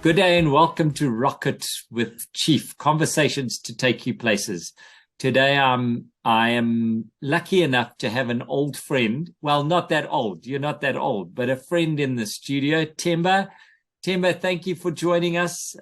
Good day and welcome to Rocket with Chief, conversations to take you places. Today I am lucky enough to have an old friend. Well, not that old. You're not that old, but a friend in the studio, Themba. Themba, thank you for joining us.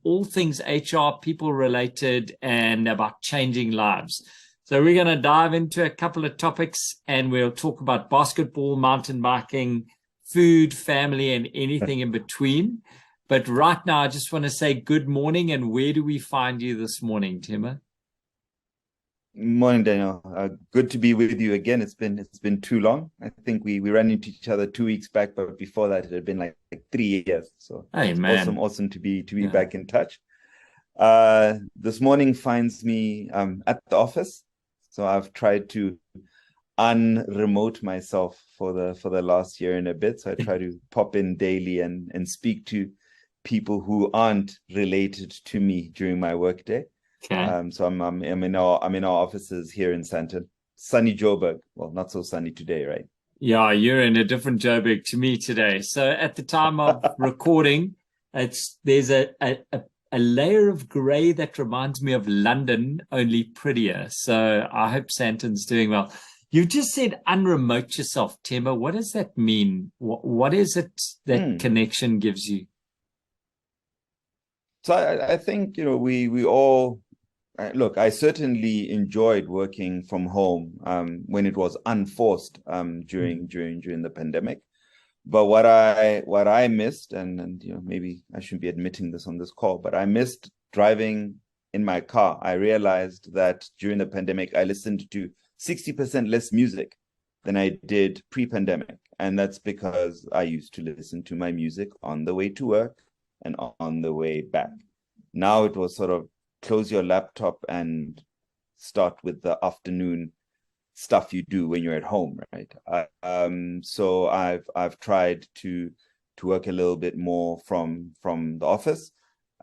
All things HR, people related, and about changing lives. So we're going to dive into a couple of topics, and we'll talk about basketball, mountain biking, food, family, and anything in between. But right now, I just want to say good morning, and where do we find you this morning, Themba? Morning, Daniel. Good to be with you again. It's been too long. I think we ran into each other 2 weeks back, but before that, it had been like 3 years. So Hey, it's man. awesome to be back in touch. This morning finds me at the office, so I've tried to unremote myself for the last year and a bit. So I try to pop in daily and speak to people who aren't related to me during my workday. Okay. So I'm in our offices here in Sandton, sunny Joburg. Well, not so sunny today, right? Yeah, you're in a different Joburg to me today. So at the time of recording, there's a layer of grey that reminds me of London, only prettier. So I hope Santon's doing well. You just said unremote yourself, Themba. What does that mean? What is it that connection gives you? So I think, we all look. I certainly enjoyed working from home when it was unforced during the pandemic. But what I missed, and maybe I shouldn't be admitting this on this call, but I missed driving in my car. I realized that during the pandemic, I listened to 60% less music than I did pre-pandemic. And that's because I used to listen to my music on the way to work and on the way back. Now it was sort of close your laptop and start with the afternoon stuff you do when you're at home, right? So I've tried to work a little bit more from the office.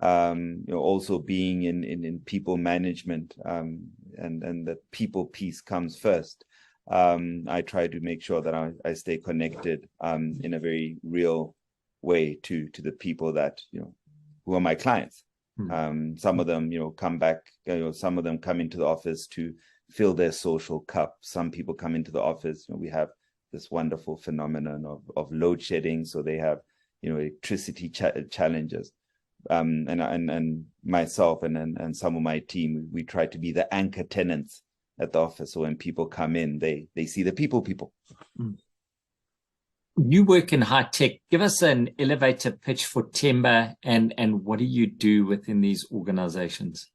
Also being in people management, and the people piece comes first. I try to make sure that I stay connected in a very real way to the people that who are my clients. Some of them come back. Some of them come into the office to fill their social cup. Some people come into the office. We have this wonderful phenomenon of load shedding, so they have electricity challenges. And myself and some of my team, we try to be the anchor tenants at the office. So when people come in, they see the people. You work in high tech. Give us an elevator pitch for Themba and what do you do within these organizations?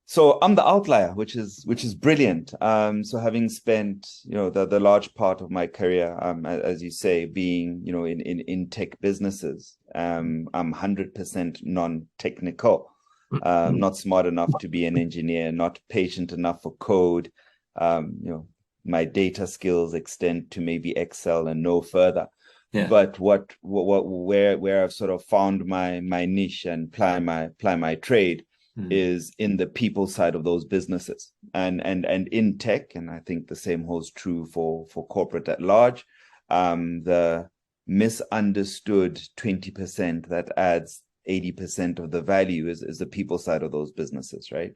So I'm the outlier, which is brilliant. So having spent the large part of my career, as you say, being in tech businesses, I'm 100% non-technical. Not smart enough to be an engineer, not patient enough for code. My data skills extend to maybe Excel and no further. Yeah. But where I've sort of found my niche and ply my trade is in the people side of those businesses, and in tech, and I think the same holds true for corporate at large. The misunderstood 20% that adds 80% of the value is the people side of those businesses, right?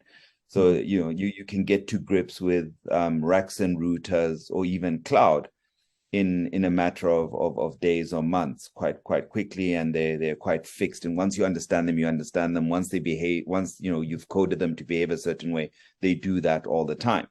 So you can get to grips with racks and routers or even cloud in a matter of days or months, quite quickly, and they're quite fixed. And once you understand them, you understand them. Once they behave, once you've coded them to behave a certain way, they do that all the time.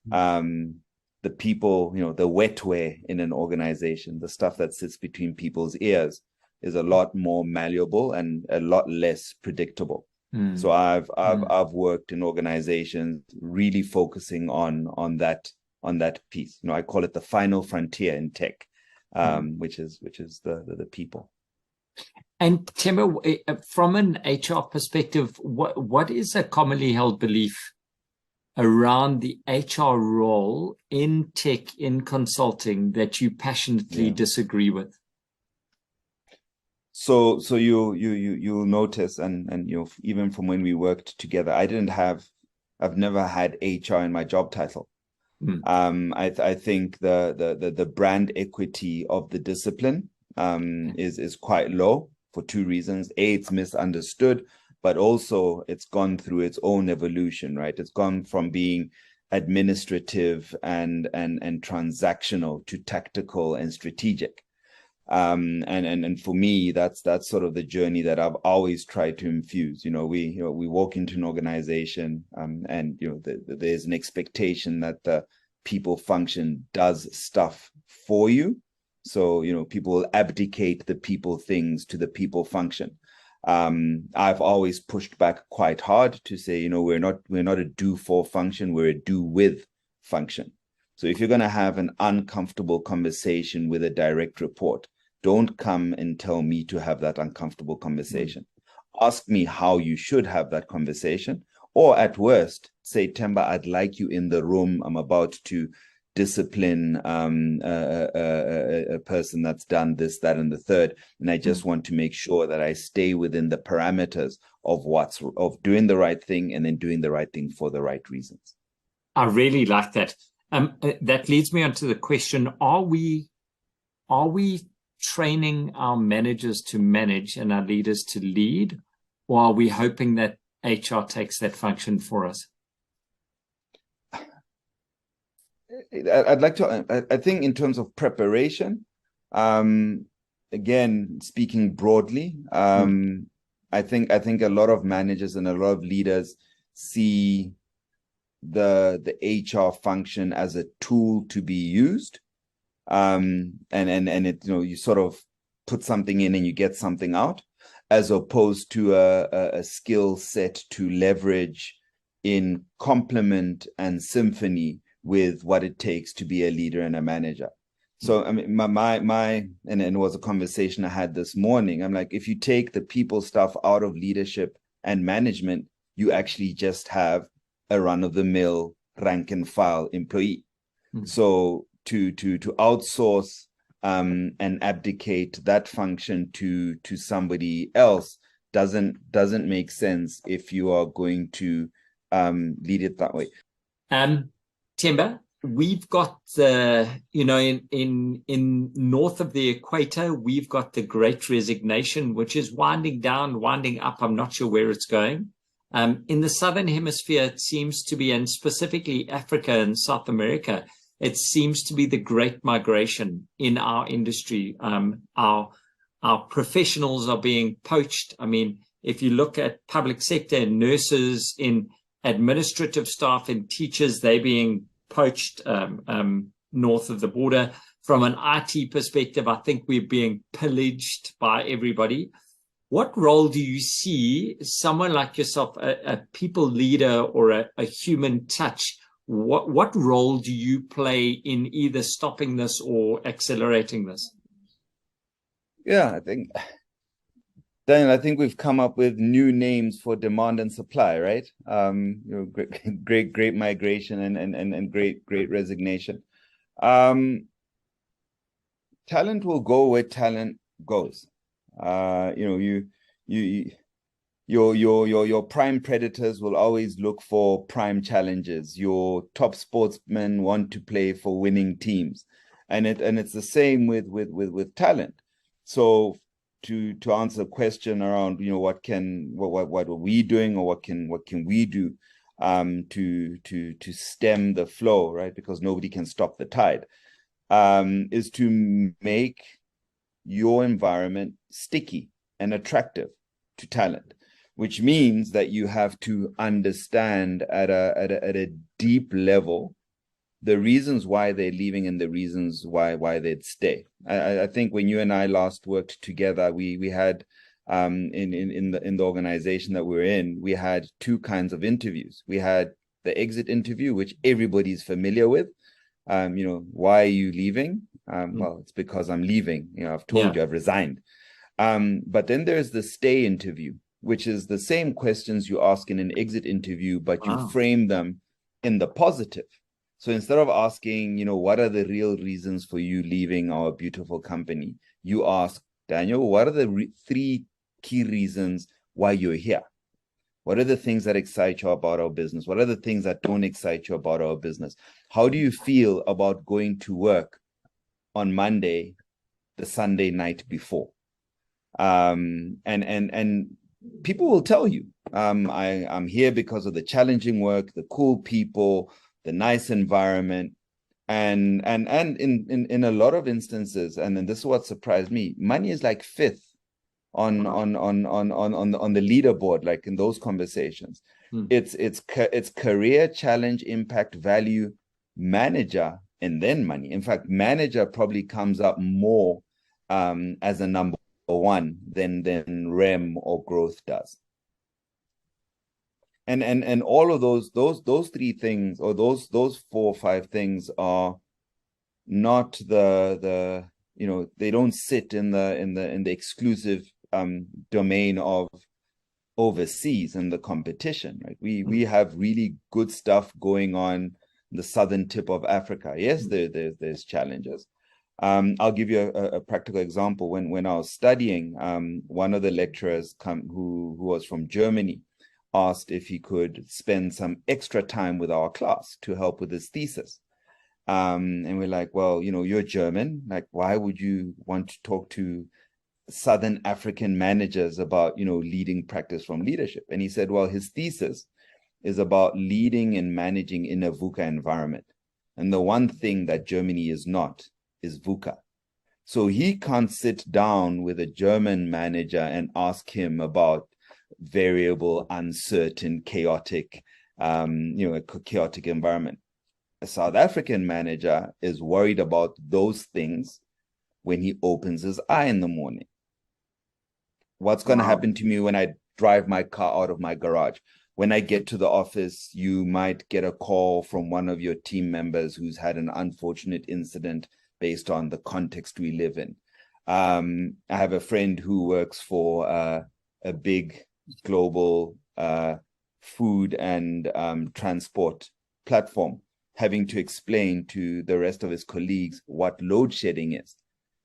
The people, the wetware in an organization, the stuff that sits between people's ears, is a lot more malleable and a lot less predictable. So I've worked in organizations really focusing on that piece. I call it the final frontier in tech, which is the people. And Themba, from an HR perspective, what is a commonly held belief around the HR role in tech, in consulting, that you passionately disagree with? So you'll notice, and even from when we worked together, I've never had HR in my job title. I think the brand equity of the discipline is quite low. for two reasons. A, it's misunderstood, but also it's gone through its own evolution, right? It's gone from being administrative and transactional to tactical and strategic. And for me, that's sort of the journey that I've always tried to infuse. We walk into an organization, and there's an expectation that the people function does stuff for you. So people will abdicate the people things to the people function. I've always pushed back quite hard to say, we're not a do for function, we're a do with function. So if you're going to have an uncomfortable conversation with a direct report, don't come and tell me to have that uncomfortable conversation. Ask me how you should have that conversation. Or at worst, say, Themba, I'd like you in the room. I'm about to discipline a person that's done this, that, and the third. And I just want to make sure that I stay within the parameters of doing the right thing and then doing the right thing for the right reasons. I really like that. That leads me on to the question, are we training our managers to manage and our leaders to lead, or are we hoping that HR takes that function for us? I think in terms of preparation, again, speaking broadly, I think a lot of managers and a lot of leaders see the HR function as a tool to be used. And it, you sort of put something in and you get something out, as opposed to a skill set to leverage in complement and symphony with what it takes to be a leader and a manager. So I mean, and it was a conversation I had this morning. I'm like, if you take the people stuff out of leadership and management, you actually just have a run-of-the-mill rank and file employee. So to outsource and abdicate that function to somebody else doesn't make sense if you are going to lead it that way. Themba, we've got the, in north of the equator, we've got the Great Resignation, which is winding down, winding up. I'm not sure where it's going. In the southern hemisphere, it seems to be, and specifically Africa and South America, it seems to be the great migration in our industry. Our professionals are being poached. I mean, if you look at public sector, nurses, in administrative staff, and teachers, they're being poached north of the border. From an IT perspective, I think we're being pillaged by everybody. What role do you see someone like yourself, a people leader or a human touch? What role do you play in either stopping this or accelerating this? Yeah, Daniel, I think we've come up with new names for demand and supply, right? Great migration and great resignation. Talent will go where talent goes. Your prime predators will always look for prime challenges. Your top sportsmen want to play for winning teams, and it's the same with talent. So to answer a question around what are we doing, or what can we do to stem the flow, right? Because nobody can stop the tide, is to make your environment sticky and attractive to talent, which means that you have to understand at a deep level the reasons why they're leaving and the reasons why they'd stay. I think when you and I last worked together, we had in the organization that we're in, we had two kinds of interviews. We had the exit interview, which everybody's familiar with. Why are you leaving? Well, it's because I'm leaving. I've told you, I've resigned. But then there's the stay interview, which is the same questions you ask in an exit interview, but you frame them in the positive. So instead of asking, what are the real reasons for you leaving our beautiful company, you ask, Daniel, what are the three key reasons why you're here? What are the things that excite you about our business? What are the things that don't excite you about our business? How do you feel about going to work on Monday, the Sunday night before? And people will tell you, I'm here because of the challenging work, the cool people, the nice environment. And in a lot of instances, and then this is what surprised me, money is like fifth on the leaderboard, like in those conversations. It's career, challenge, impact, value, manager, and then money. In fact, manager probably comes up more as a number one than REM or growth does. And all of those three things, or those 4 or 5 things, are not the they don't sit in the exclusive domain of overseas and the competition, right? We have really good stuff going on in the southern tip of Africa. Yes, there's challenges. I'll give you a practical example. When I was studying, one of the lecturers who was from Germany asked if he could spend some extra time with our class to help with his thesis. And we're like, well, you're German. Like, why would you want to talk to Southern African managers about, leading practice from leadership? And he said, well, his thesis is about leading and managing in a VUCA environment. And the one thing that Germany is not is VUCA. So he can't sit down with a German manager and ask him about variable, uncertain, chaotic, a chaotic environment. A South African manager is worried about those things when he opens his eye in the morning. What's going to happen to me when I drive my car out of my garage? When I get to the office, you might get a call from one of your team members who's had an unfortunate incident based on the context we live in. I have a friend who works for a big global food and transport platform, having to explain to the rest of his colleagues what load shedding is.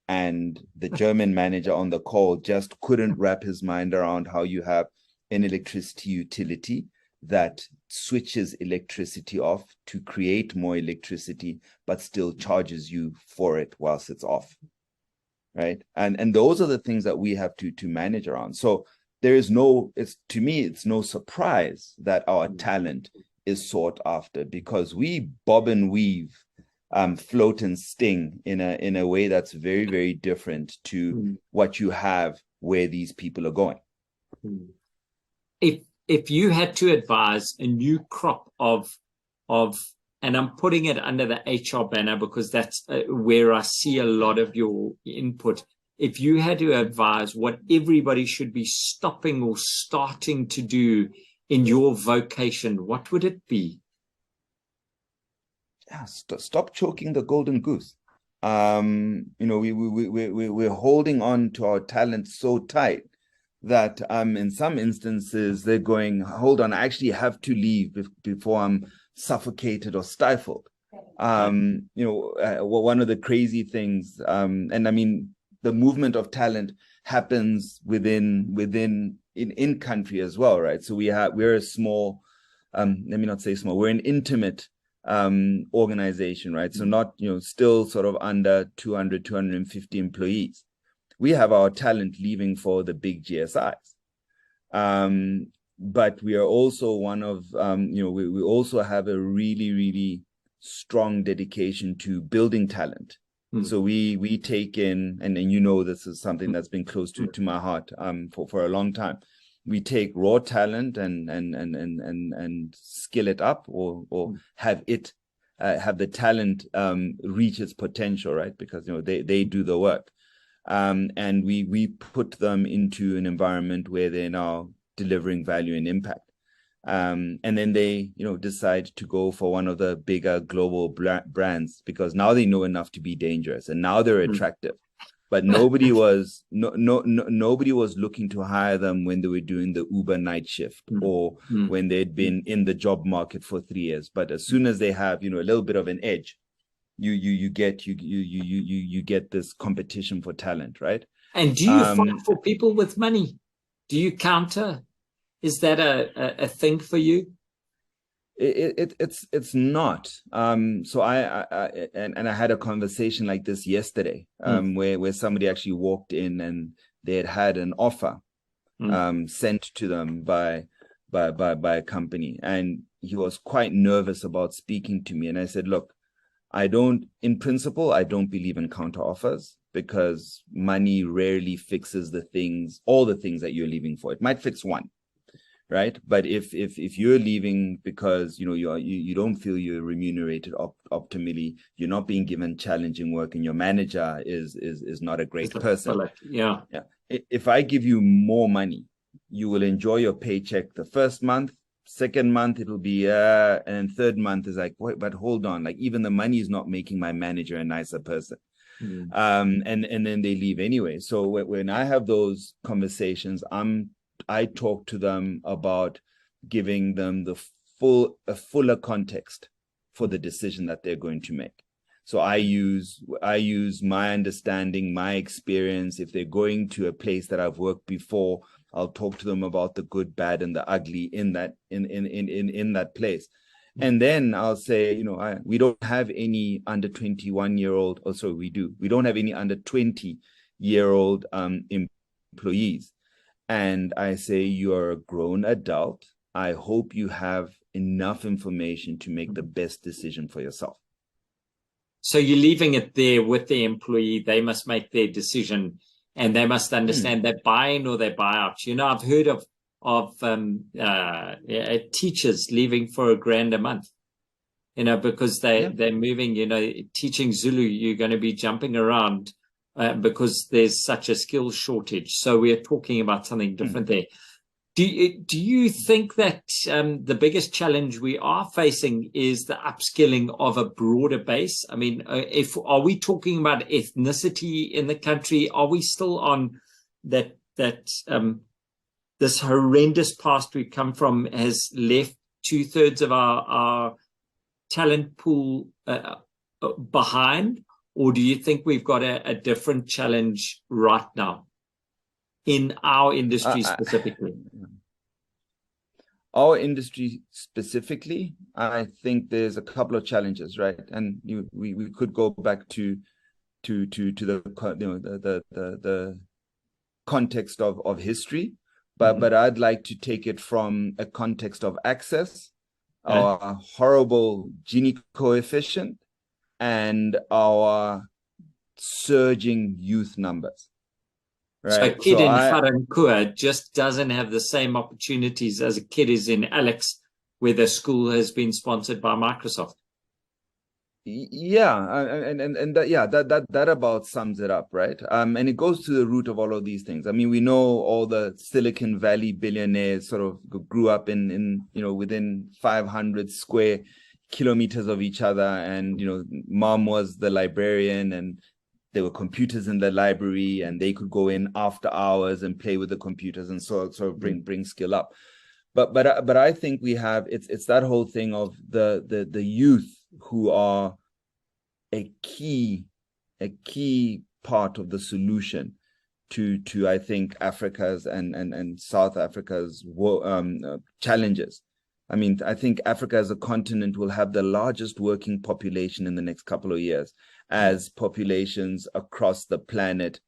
And the German manager on the call just couldn't wrap his mind around how you have an electricity utility that switches electricity off to create more electricity, but still charges you for it whilst it's off, right? And those are the things that we have to manage around. So there is to me, it's no surprise that our talent is sought after, because we bob and weave, float and sting in a way that's very, very different to what you have where these people are going. If you had to advise a new crop of, and I'm putting it under the HR banner because that's where I see a lot of your input. If you had to advise what everybody should be stopping or starting to do in your vocation, what would it be? Yeah, stop choking the golden goose. We're holding on to our talent so tight that in some instances they're going, hold on, I actually have to leave before I'm suffocated or stifled. One of the crazy things, and I mean, the movement of talent happens in country as well, right? So we're a small, let me not say small, we're an intimate organization, right? So not, still sort of under 200, 250 employees. We have our talent leaving for the big GSIs. But we are also one of, we also have a really, really strong dedication to building talent. So we take in, and this is something that's been close to my heart for a long time. We take raw talent and skill it up, or have the talent reach its potential, right? Because they do the work, and we put them into an environment where they're now delivering value and impact. And then they, decide to go for one of the bigger global brands because now they know enough to be dangerous, and now they're attractive. But nobody was looking to hire them when they were doing the Uber night shift or when they'd been in the job market for 3 years. But as soon as they have, a little bit of an edge, you get this competition for talent, right? And do you fight for people with money? Do you counter? Is that a thing for you? It's not. So I had a conversation like this yesterday, where somebody actually walked in and they had an offer sent to them by a company, and he was quite nervous about speaking to me. And I said, look, in principle, I don't believe in counter offers, because money rarely fixes all the things that you're leaving for. It might fix one, right? But if you're leaving because you don't feel you're remunerated optimally, you're not being given challenging work, and your manager is not a great person. Yeah. If I give you more money, you will enjoy your paycheck the first month. Second month it'll be and third month is like, wait, but hold on, like even the money is not making my manager a nicer person. And then they leave anyway. So when I have those conversations, I talk to them about giving them a fuller context for the decision that they're going to make. So I use my understanding, my experience. If they're going to a place that I've worked before, I'll talk to them about the good, bad, and the ugly in that place. And then I'll say, we don't have any under 21-year-old, or sorry, we do. We don't have any under 20-year-old employees. And I say, you're a grown adult. I hope you have enough information to make the best decision for yourself. So you're leaving it there with the employee. They must make their decision, and they must understand they're buying or they're buyout. I've heard of teachers leaving for $1,000 a month, because they're moving, teaching Zulu, you're going to be jumping around because there's such a skill shortage. So we're talking about something different there. Do you think that the biggest challenge we are facing is the upskilling of a broader base? I mean, are we talking about ethnicity in the country? Are we still on that this horrendous past we come from has left 2/3 of our talent pool behind? Or do you think we've got a different challenge right now in our industry specifically? Our industry specifically, I think there's a couple of challenges, right? And we could go back to the context of history, but I'd like to take it from a context of access, our horrible Gini coefficient, and our surging youth numbers. Right. So a kid in Garankuwa just doesn't have the same opportunities as a kid is in Alex, where the school has been sponsored by Microsoft. Yeah, and that about sums it up, right? And it goes to the root of all of these things. I mean, we know all the Silicon Valley billionaires sort of grew up in within 500 square kilometers of each other, and mom was the librarian, and there were computers in the library, and they could go in after hours and play with the computers and sort of bring skill up. But I think we have it's that whole thing of the youth who are a key part of the solution to I think Africa's and South Africa's challenges. I mean, I think Africa as a continent will have the largest working population in the next couple of years as populations across the planet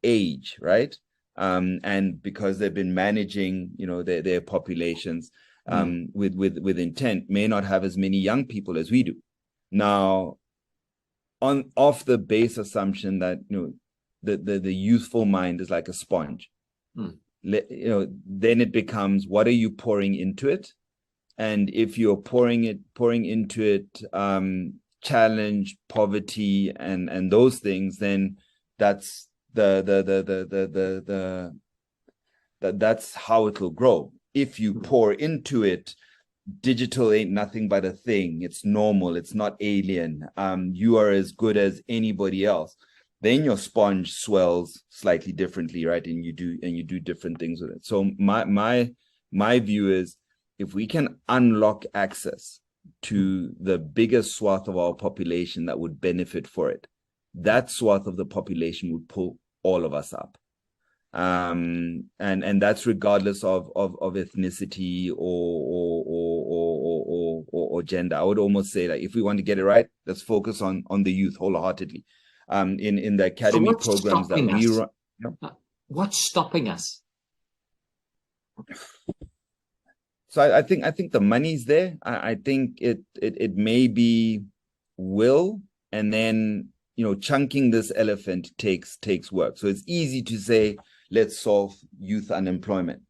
age, right? And because they've been managing, their populations with intent, may not have as many young people as we do. Now, off the base assumption that the youthful mind is like a sponge, then it becomes, what are you pouring into it? And if you're pouring into it challenge, poverty, and those things, then that's that's how it will grow. If you pour into it, digital ain't nothing but a thing. It's normal. It's not alien. You are as good as anybody else. Then your sponge swells slightly differently, right? And you do different things with it. So my view is, if we can unlock access to the biggest swath of our population that would benefit for it, that swath of the population would pull all of us up. And that's regardless of ethnicity or gender. I would almost say that if we want to get it right, let's focus on the youth wholeheartedly. In the academy programs that we run. What's stopping us? So I think the money's there. I think it may be will, and then chunking this elephant takes work. So it's easy to say, let's solve youth unemployment.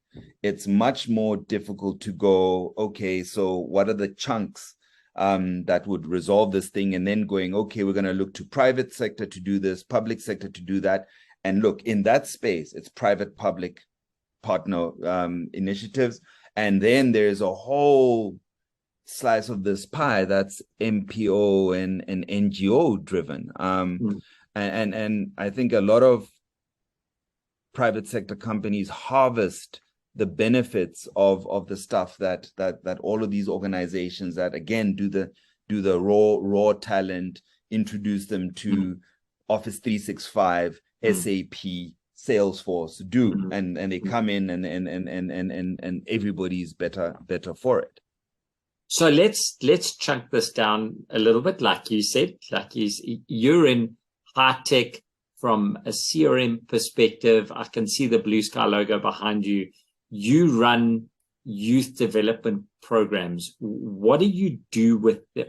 It's much more difficult to go, okay, so what are the chunks that would resolve this thing? And then going, okay, we're going to look to private sector to do this, public sector to do that. And look, in that space, it's private-public partner initiatives. And then there's a whole slice of this pie that's MPO and NGO driven. And I think a lot of private sector companies harvest the benefits of the stuff that all of these organizations that again do the raw talent, introduce them to Office 365, SAP, Salesforce do, and they come in and everybody's better for it. So let's chunk this down a little bit, like you said, you're in high tech from a CRM perspective. I can see the Blue Sky logo behind you. You run youth development programs. What do you do with it?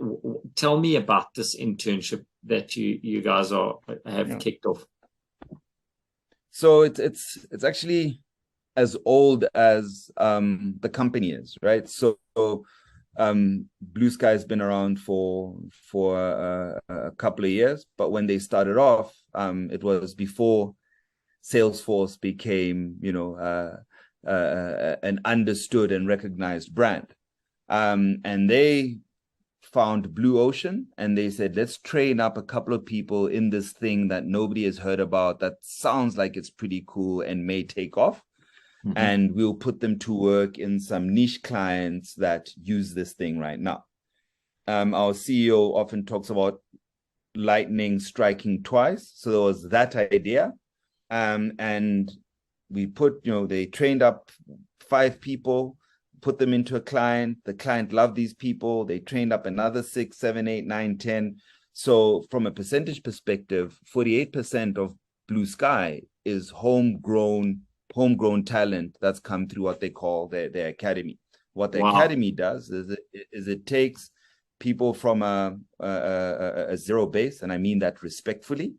Tell me about this internship that you guys have kicked off. So it's actually as old as the company is, right? So Blue Sky has been around for a couple of years, but when they started off, it was before Salesforce became, an understood and recognized brand. And they found Blue Ocean and they said, let's train up a couple of people in this thing that nobody has heard about, that sounds like it's pretty cool and may take off. And we'll put them to work in some niche clients that use this thing right now. Our CEO often talks about lightning striking twice. So there was that idea. And we put, they trained up 5 people, put them into a client. The client loved these people. They trained up another 6, 7, 8, 9, 10. So from a percentage perspective, 48% of Blue Sky is homegrown talent that's come through what they call their academy. What the academy does is it takes people from a zero base, and I mean that respectfully.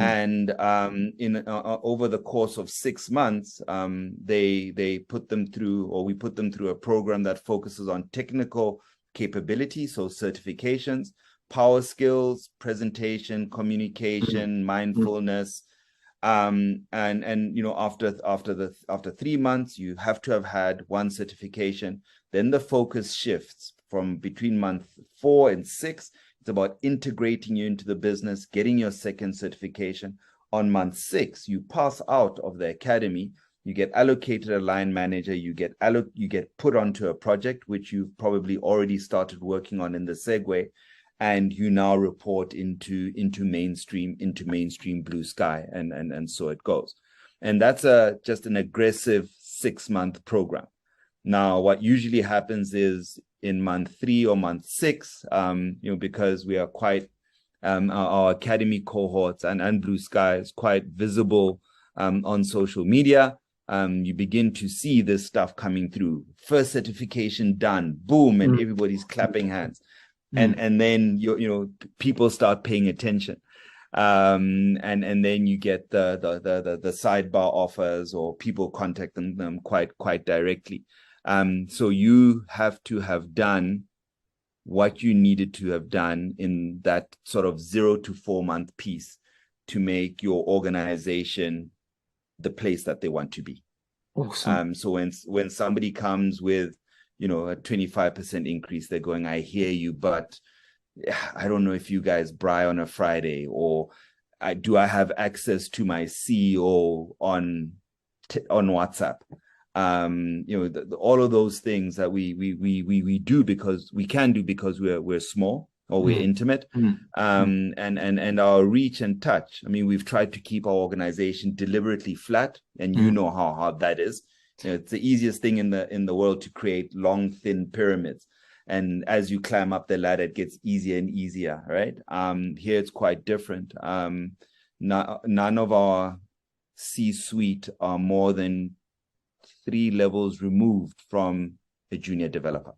And over the course of 6 months, they put them through, or we put them through a program that focuses on technical capability, so certifications, power skills, presentation, communication, mindfulness. And after 3 months, you have to have had 1 certification. Then the focus shifts from between month 4 and 6. It's about integrating you into the business, getting your 2nd certification. On month 6, you pass out of the academy. You get allocated a line manager. You get put onto a project which you've probably already started working on in the segue. And you now report into mainstream Blue Sky, and so it goes. And that's just an aggressive 6-month program. Now, what usually happens is in month 3 or month 6, because we are quite our academy cohorts and Blue Sky is quite visible on social media. You begin to see this stuff coming through. First certification done, boom, and everybody's clapping hands. And then people start paying attention, and then you get the sidebar offers, or people contacting them quite directly. So you have to have done what you needed to have done in that sort of 0 to 4 month piece to make your organization the place that they want to be. Awesome. So when somebody comes with a 25% increase, they're going, I hear you, but I don't know if you guys braai on a Friday, or do I have access to my CEO on WhatsApp? All of those things that we do because we can do because we're small or we're intimate, and our reach and touch. I mean, we've tried to keep our organization deliberately flat, and you know how hard that is. It's the easiest thing in the world to create long, thin pyramids. And as you climb up the ladder, it gets easier and easier, right? Here it's quite different. None of our C-suite are more than 3 levels removed from a junior developer.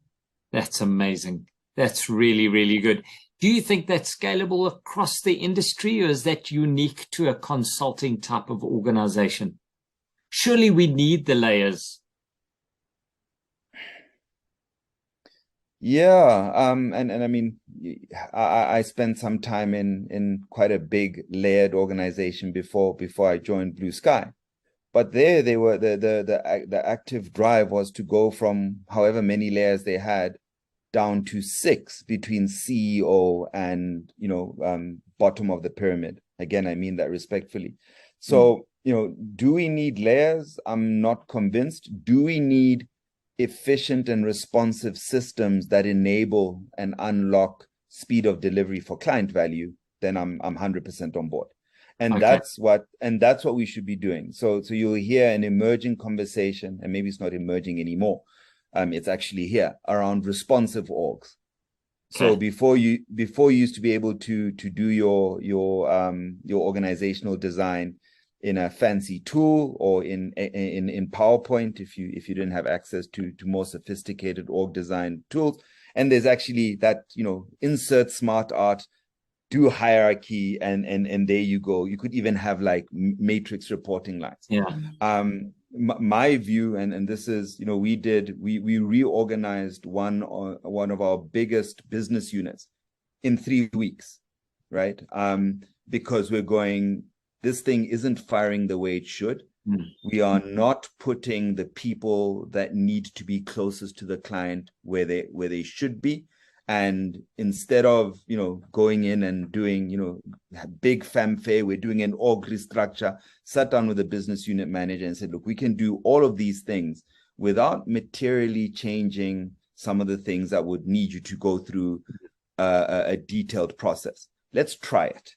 That's amazing. That's really, really good. Do you think that's scalable across the industry, or is that unique to a consulting type of organization? Surely we need the layers. Yeah, and I mean, I spent some time in quite a big layered organization before I joined Blue Sky. But there they were the active drive was to go from however many layers they had down to 6 between CEO and bottom of the pyramid. Again, I mean that respectfully. So, do we need layers? I'm not convinced. Do we need efficient and responsive systems that enable and unlock speed of delivery for client value? Then I'm 100% on board. And Okay. that's what we should be doing. So you'll hear an emerging conversation, and maybe it's not emerging anymore. It's actually here around responsive orgs. Okay. So before you used to be able to do your organizational design in a fancy tool or in PowerPoint if you didn't have access to more sophisticated org design tools. And there's actually that, insert smart art, do hierarchy, and there you go. You could even have like matrix reporting lines. Yeah. My view, and this is, we reorganized one of our biggest business units in 3 weeks, right? Because we're going, this thing isn't firing the way it should. We are not putting the people that need to be closest to the client where they should be. And instead of, going in and doing, big fanfare, we're doing an org restructure, sat down with the business unit manager and said, look, we can do all of these things without materially changing some of the things that would need you to go through a detailed process. Let's try it.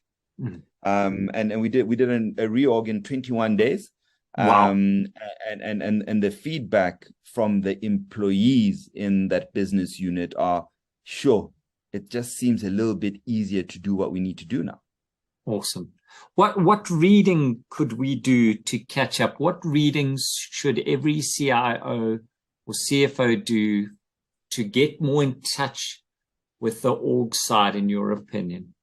And we did a reorg in 21 days. Wow. And the feedback from the employees in that business unit are, sure, it just seems a little bit easier to do what we need to do now. Awesome. What reading could we do to catch up? What readings should every CIO or CFO do to get more in touch with the org side, in your opinion?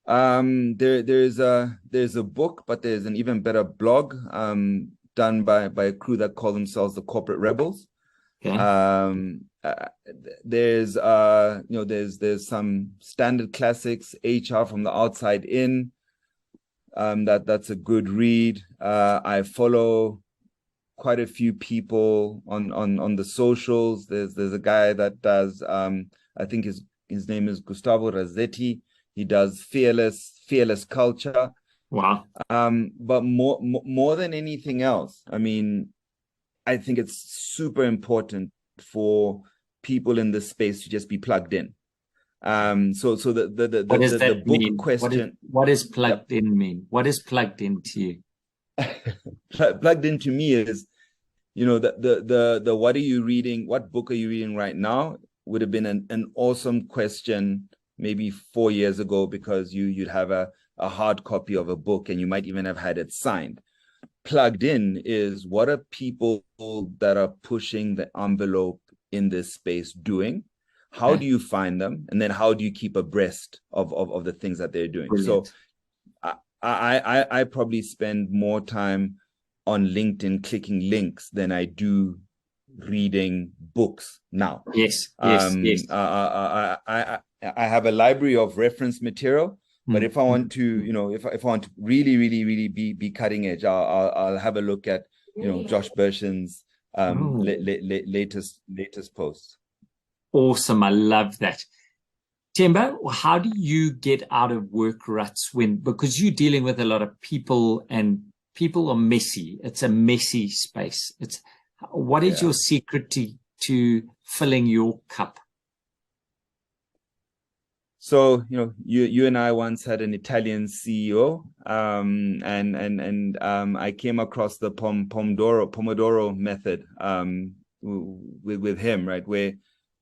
There's a book, but there's an even better blog done by a crew that call themselves the Corporate Rebels. Okay. There's some standard classics, HR from the outside in. That's a good read. I follow quite a few people on the socials. There's a guy that does I think his name is Gustavo Razzetti. He does fearless culture. Wow. But more than anything else, I mean, I think it's super important for people in this space to just be plugged in. So the book mean? question. What does plugged in mean? What is plugged into you? Plugged into me is, the what are you reading? What book are you reading right now? Would have been an awesome question maybe 4 years ago, because you'd have a hard copy of a book and you might even have had it signed. Plugged in is, what are people that are pushing the envelope in this space doing? How do you find them? And then how do you keep abreast of the things that they're doing? Brilliant. So I probably spend more time on LinkedIn clicking links than I do reading books now. Yes. I have a library of reference material, but if I want to, if I want to really be cutting edge, I'll have a look at, Josh Bershin's latest posts. Awesome. I love that. Themba, how do you get out of work ruts because you're dealing with a lot of people, and people are messy. It's a messy space. What is your secret to filling your cup? So, you and I once had an Italian CEO, and I came across the Pomodoro method with him, right? Where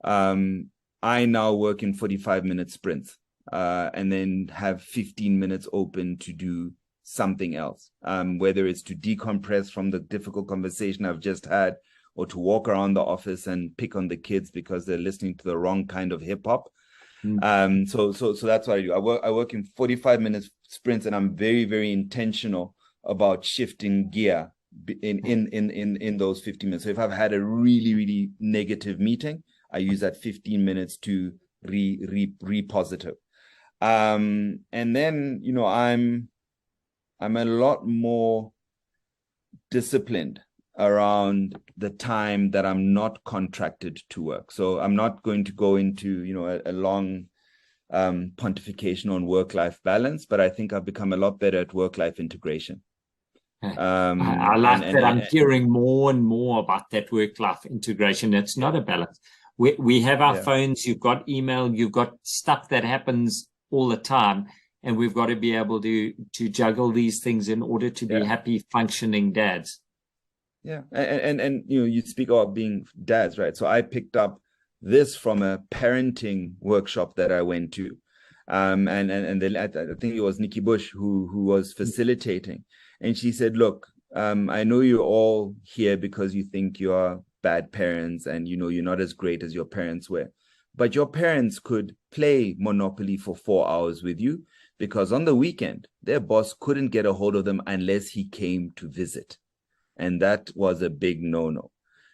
I now work in 45-minute sprints, and then have 15 minutes open to do something else, whether it's to decompress from the difficult conversation I've just had, or to walk around the office and pick on the kids because they're listening to the wrong kind of hip hop. So that's what I do. I work in 45 minutes sprints, and I'm very, very intentional about shifting gear in those 15 minutes. So if I've had a really, really negative meeting, I use that 15 minutes to re-positive. And then, you know, I'm a lot more disciplined around the time that I'm not contracted to work. So I'm not going to go into, you know, a long pontification on work-life balance, but I think I've become a lot better at work-life integration. I like that. I'm hearing more and more about that work-life integration. It's not a balance. We have our phones, you've got email, you've got stuff that happens all the time, and we've got to be able to juggle these things in order to be happy, functioning dads. Yeah, and you know, you speak about being dads, right? So I picked up this from a parenting workshop that I went to, and then I think it was Nikki Bush who was facilitating, and she said, "Look, I know you're all here because you think you are bad parents, and you know you're not as great as your parents were, but your parents could play Monopoly for 4 hours with you because on the weekend their boss couldn't get a hold of them unless he came to visit." And that was a big no-no.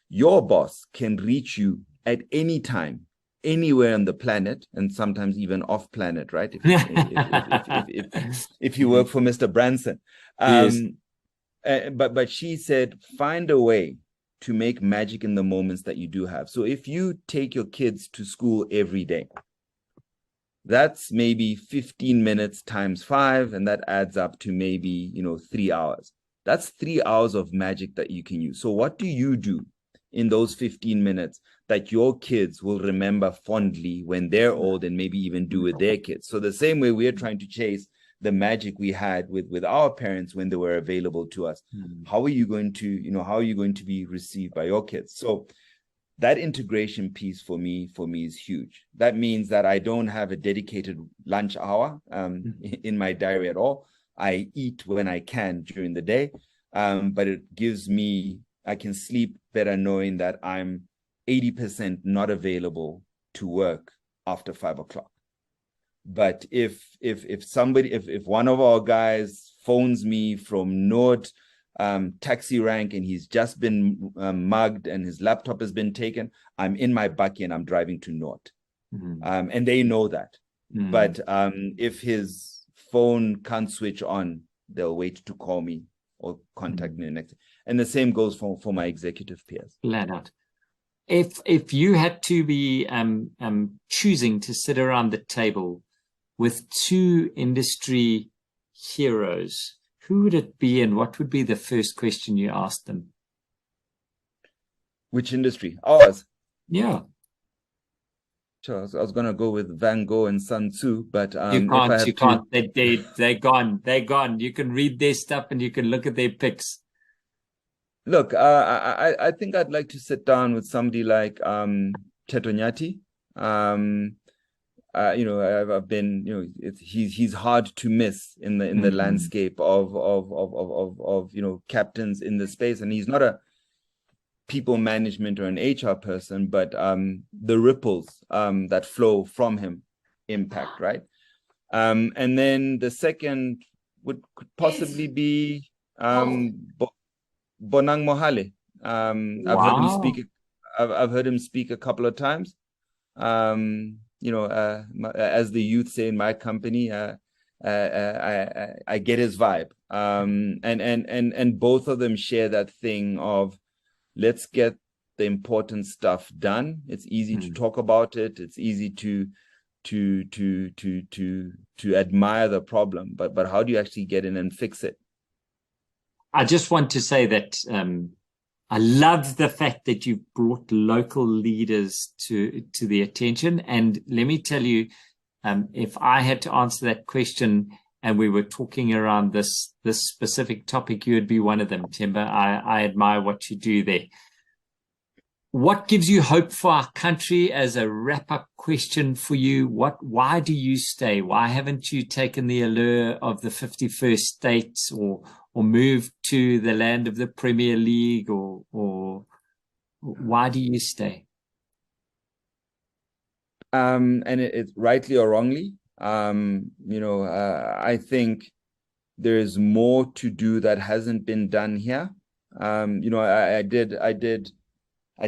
Your boss can reach you at any time, anywhere on the planet, and sometimes even off planet, right? If you work for Mr. Branson. Yes. But she said, find a way to make magic in the moments that you do have. So if you take your kids to school every day, that's maybe 15 minutes times 5, and that adds up to maybe, you know, 3 hours. That's 3 hours of magic that you can use. So what do you do in those 15 minutes that your kids will remember fondly when they're old, and maybe even do with their kids? So the same way we're trying to chase the magic we had with our parents when they were available to us. How are you going to, you know, how are you going to be received by your kids? So that integration piece for me is huge. That means that I don't have a dedicated lunch hour in my diary at all. I eat when I can during the day, but it gives me, I can sleep better knowing that I'm 80% not available to work after 5 o'clock. But if one of our guys phones me from North taxi rank and he's just been mugged and his laptop has been taken, I'm in my bakkie and I'm driving to North, and they know that. But if his phone can't switch on, they'll wait to call me or contact me next. And the same goes for my executive peers. Flat out. If you had to be choosing to sit around the table with 2 industry heroes, who would it be, and what would be the first question you asked them? Which industry? Ours. Yeah. Sure, I was going to go with Van Gogh and Sun Tzu, but you can't. They're gone. They're gone. You can read their stuff and you can look at their pics. Look, I think I'd like to sit down with somebody like Chetonyati. You know, I've been, you know, he's hard to miss in the landscape of you know, captains in the space, and he's not a people management or an HR person, but the ripples that flow from him impact, right? And then the second could possibly be Bonang Mohale. I've heard him speak a couple of times. You know, as the youth say in my company, I get his vibe. And both of them share that thing of, let's get the important stuff done. It's easy to talk about it. It's easy to admire the problem, but how do you actually get in and fix it? I just want to say that I love the fact that you brought local leaders to the attention. And let me tell you, if I had to answer that question and we were talking around this specific topic, you would be one of them, Themba. I admire what you do there. what gives you hope for our country? As a wrap-up question for you, why do you stay? Why haven't you taken the allure of the 51st states or moved to the land of the Premier League, or why do you stay? And it's rightly or wrongly, I think there's more to do that hasn't been done here. I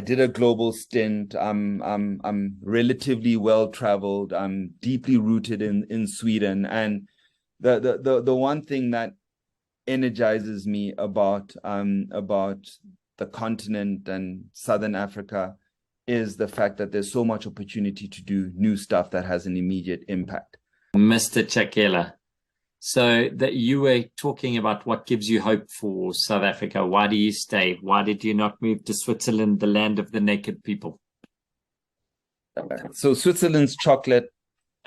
did a global stint. I'm relatively well traveled. I'm deeply rooted in Sweden, and the one thing that energizes me about the continent and Southern Africa is the fact that there's so much opportunity to do new stuff that has an immediate impact. Mr. Chakela, so that you were talking about what gives you hope for South Africa. Why do you stay? Why did you not move to Switzerland, the land of the naked people? So Switzerland's chocolate.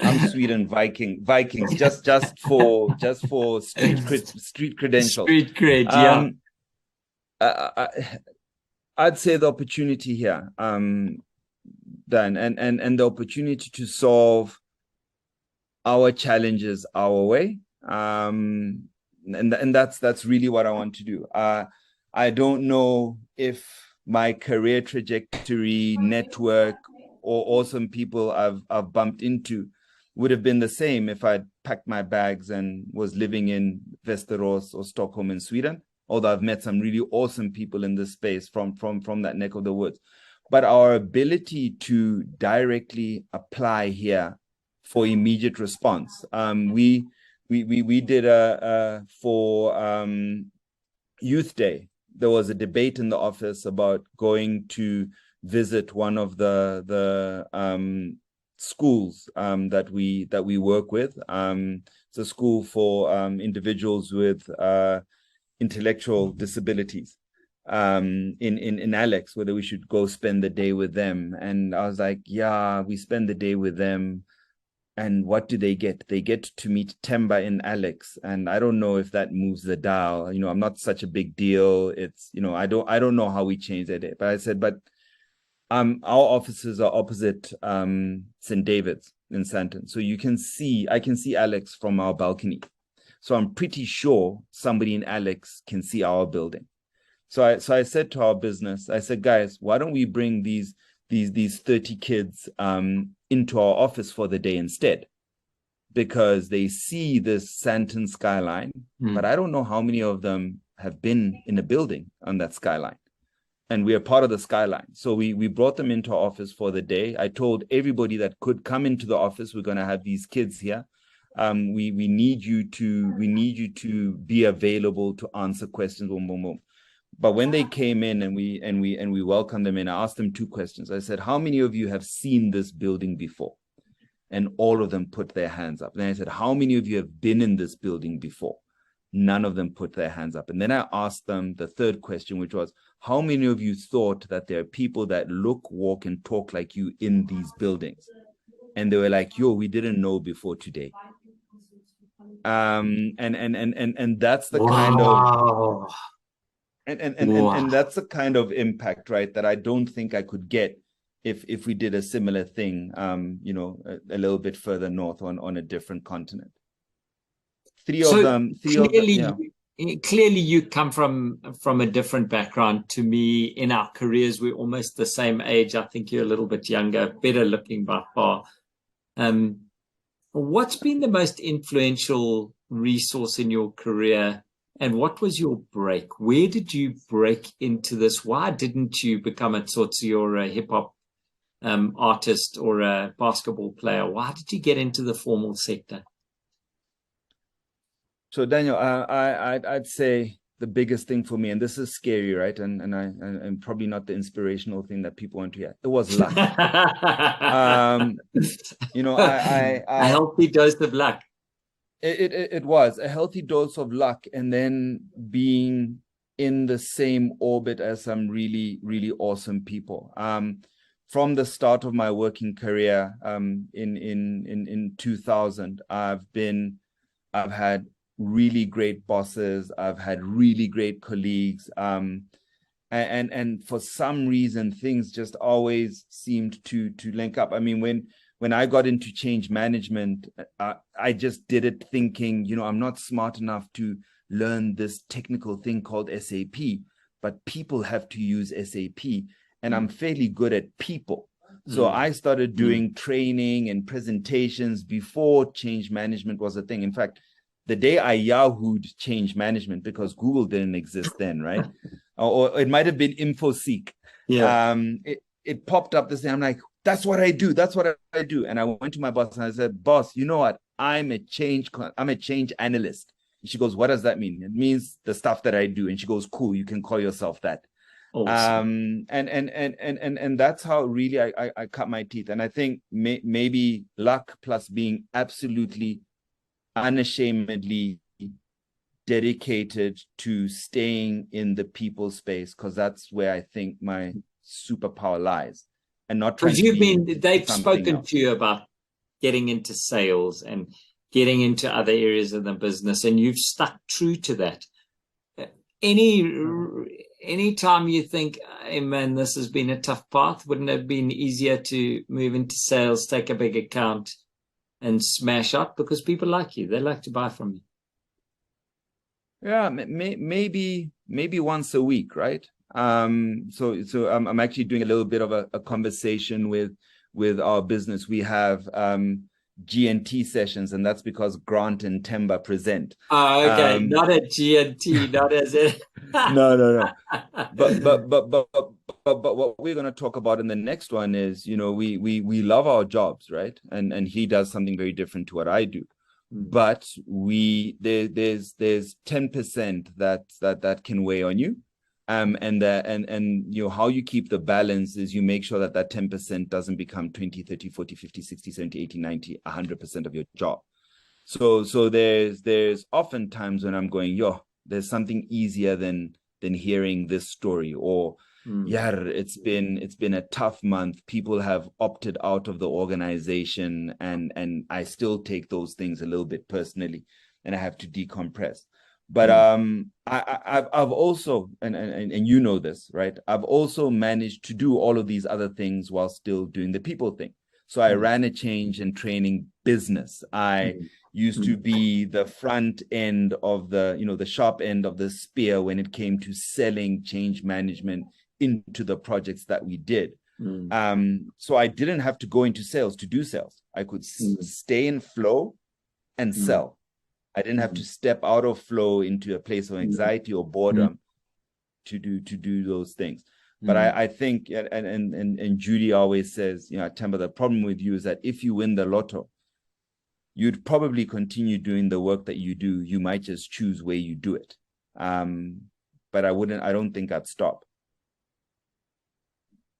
I'm Sweden Vikings, just for street credentials. Street cred, yeah. I'd say the opportunity here, Dan, and the opportunity to solve our challenges our way, and that's really what I want to do. I don't know if my career trajectory, network, or awesome people I've bumped into would have been the same if I'd packed my bags and was living in Västerås or Stockholm in Sweden. Although I've met some really awesome people in this space from that neck of the woods. But our ability to directly apply here for immediate response. We did for Youth Day, there was a debate in the office about going to visit one of the schools that we work with. It's a school for individuals with intellectual disabilities in Alex, whether we should go spend the day with them. And I was like, yeah, we spend the day with them. And what do they get? They get to meet Themba in Alex. And I don't know if that moves the dial. I'm not such a big deal. It's, I don't know how we change that. But I said, but our offices are opposite St. David's in Sandton. So I can see Alex from our balcony. So I'm pretty sure somebody in Alex can see our building. So I said to our business, I said, guys, why don't we bring these 30 kids into our office for the day instead? Because they see this Sandton skyline, but I don't know how many of them have been in a building on that skyline. And we are part of the skyline. So we brought them into our office for the day. I told everybody that could come into the office, we're going to have these kids here. We need you to be available to answer questions. Boom, boom, boom. But when they came in and we welcomed them in, I asked them two questions. I said, how many of you have seen this building before? And all of them put their hands up. Then I said, how many of you have been in this building before? None of them put their hands up. And then I asked them the third question, which was, how many of you thought that there are people that look, walk, and talk like you in these buildings? And they were like, yo, we didn't know before today. And that's the kind of and that's the kind of impact, right, that I don't think I could get if we did a similar thing, a little bit further north on a different continent. Clearly you come from a different background to me. In our careers, we're almost the same age. I think you're a little bit younger, better looking by far. What's been the most influential resource in your career, and what was your break? Where did you break into this? Why didn't you become a hip hop artist or a basketball player? Why did you get into the formal sector? So Daniel, I'd say the biggest thing for me, and this is scary, right? And probably not the inspirational thing that people want to hear. It was luck. A healthy dose of luck. It was a healthy dose of luck, and then being in the same orbit as some really, really awesome people. From the start of my working career, in 2000, I've had really great bosses. I've had really great colleagues. and for some reason things just always seemed to link up. I mean, when I got into change management, I just did it thinking, I'm not smart enough to learn this technical thing called SAP, but people have to use SAP, and I'm fairly good at people. So I started doing training and presentations before change management was a thing. In fact, the day I Yahooed change management, because Google didn't exist then, right? Or it might have been InfoSeek. Yeah. It popped up this day. I'm like, that's what I do. That's what I do. And I went to my boss and I said, boss, you know what? I'm a change analyst. And she goes, what does that mean? It means the stuff that I do. And she goes, cool, you can call yourself that. Awesome. And that's how really I cut my teeth. And I think maybe luck plus being absolutely unashamedly dedicated to staying in the people space, because that's where I think my superpower lies, and not trying to they've spoken to you about getting into sales and getting into other areas of the business, and you've stuck true to that. Any time you think, hey man, this has been a tough path, wouldn't it have been easier to move into sales, take a big account and smash up? Because people like you, they like to buy from you. Yeah, maybe once a week, right? So I'm actually doing a little bit of a conversation with our business. We have G&T sessions, and that's because Grant and Themba present. Oh, okay, not a G&T, not as it. No. But what we're going to talk about in the next one is, we love our jobs, right? And he does something very different to what I do. But there's 10% that can weigh on you. And how you keep the balance is you make sure that 10% doesn't become 20, 30, 40, 50, 60, 70, 80, 90, 100% of your job. So there's often times when I'm going, there's something easier than hearing this story, or it's been a tough month. People have opted out of the organization, and I still take those things a little bit personally, and I have to decompress. But I've also, and you know this, right? I've also managed to do all of these other things while still doing the people thing. So I ran a change and training business. I used to be the front end of the sharp end of the spear when it came to selling change management into the projects that we did. So I didn't have to go into sales to do sales. I could stay in flow and sell. I didn't have to step out of flow into a place of anxiety or boredom to do those things. But I think, and Judy always says, Themba, the problem with you is that if you win the lotto, you'd probably continue doing the work that you do. You might just choose where you do it. But I don't think I'd stop.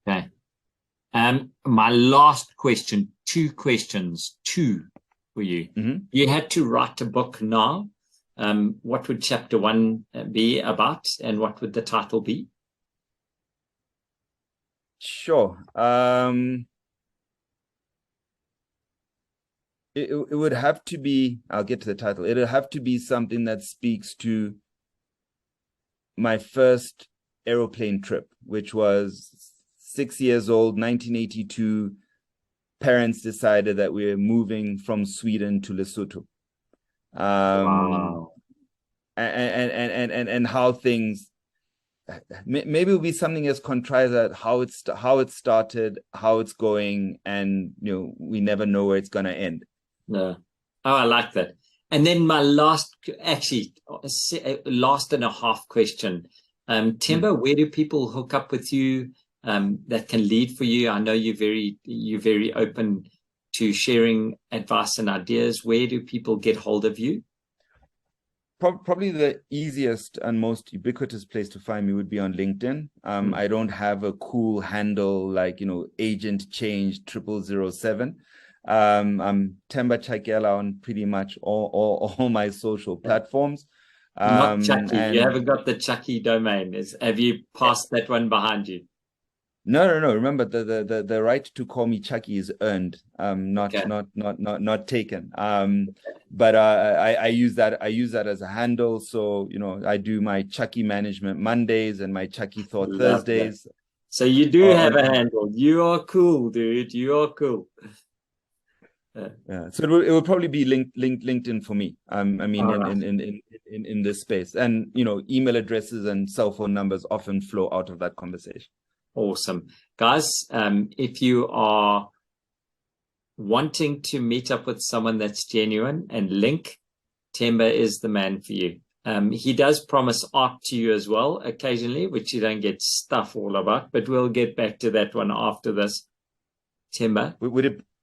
Okay. My last question, two for you. You had to write a book now. What would chapter 1 be about, and what would the title be? Sure. It would have to be, I'll get to the title. It'll have to be something that speaks to my first aeroplane trip, which was 6 years old, 1982. Parents decided that we were moving from Sweden to Lesotho. Wow. And how things, maybe it'll be something as contrived as how it started, how it's going, and we never know where it's gonna end. Yeah. Oh, I like that. And then my last and a half question. Themba, where do people hook up with you that can lead for you? I know you're very open to sharing advice and ideas. Where do people get hold of you? Probably the easiest and most ubiquitous place to find me would be on LinkedIn. I don't have a cool handle like, Agent Change 0007. I'm Themba Chakela on pretty much all my social platforms. Not Chucky. You haven't got the Chucky domain. Have you passed that one behind you? No. Remember, the right to call me Chucky is earned, not Okay. not taken. But I use that as a handle. So, you know, I do my Chucky management Mondays and my Chucky thought Love that. Thursdays. So you do have a handle. You are cool, dude. You are cool. Yeah. So it will probably be LinkedIn for me. I mean, Right. in this space, and you know, email addresses and cell phone numbers often flow out of that conversation. Awesome. Guys, if you are wanting to meet up with someone that's genuine and link, Themba is the man for you. He does promise art to you as well occasionally, which you don't get stuff all about, but we'll get back to that one after this. Themba.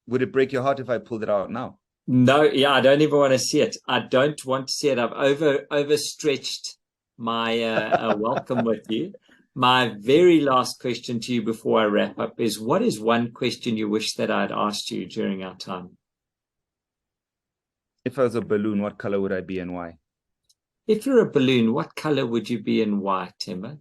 Would it break your heart if I pulled it out now? No, yeah, I don't even want to see it. I don't want to see it. I've overstretched my welcome with you. My very last question to you before I wrap up is, what is one question you wish that I'd asked you during our time? If I was a balloon, what color would I be and why? If you're a balloon, what color would you be and why, Themba?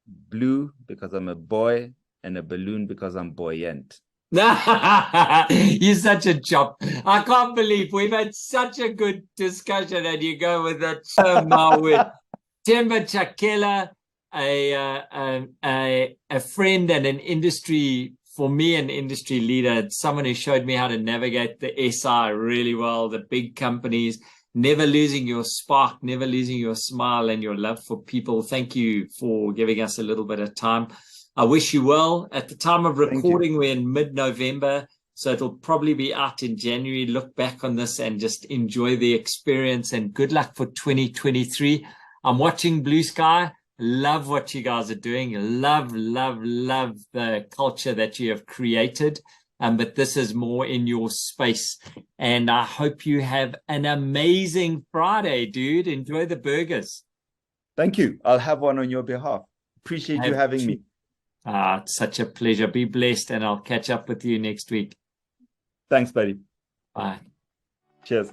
Blue, because I'm a boy, and a balloon because I'm buoyant. You're such a chop. I can't believe we've had such a good discussion and you go with that term now with Themba Chakela, a friend and an industry, for me, an industry leader, someone who showed me how to navigate the SI really well, the big companies, never losing your spark, never losing your smile and your love for people. Thank you for giving us a little bit of time. I wish you well. At the time of recording, we're in mid-November, so it'll probably be out in January. Look back on this and just enjoy the experience, and good luck for 2023. I'm watching Blue Sky. Love what you guys are doing. Love the culture that you have created. But this is more in your space. And I hope you have an amazing Friday, dude. Enjoy the burgers. Thank you. I'll have one on your behalf. Appreciate you having me. It's such a pleasure. Be blessed, and I'll catch up with you next week. Thanks, buddy. Bye. Cheers.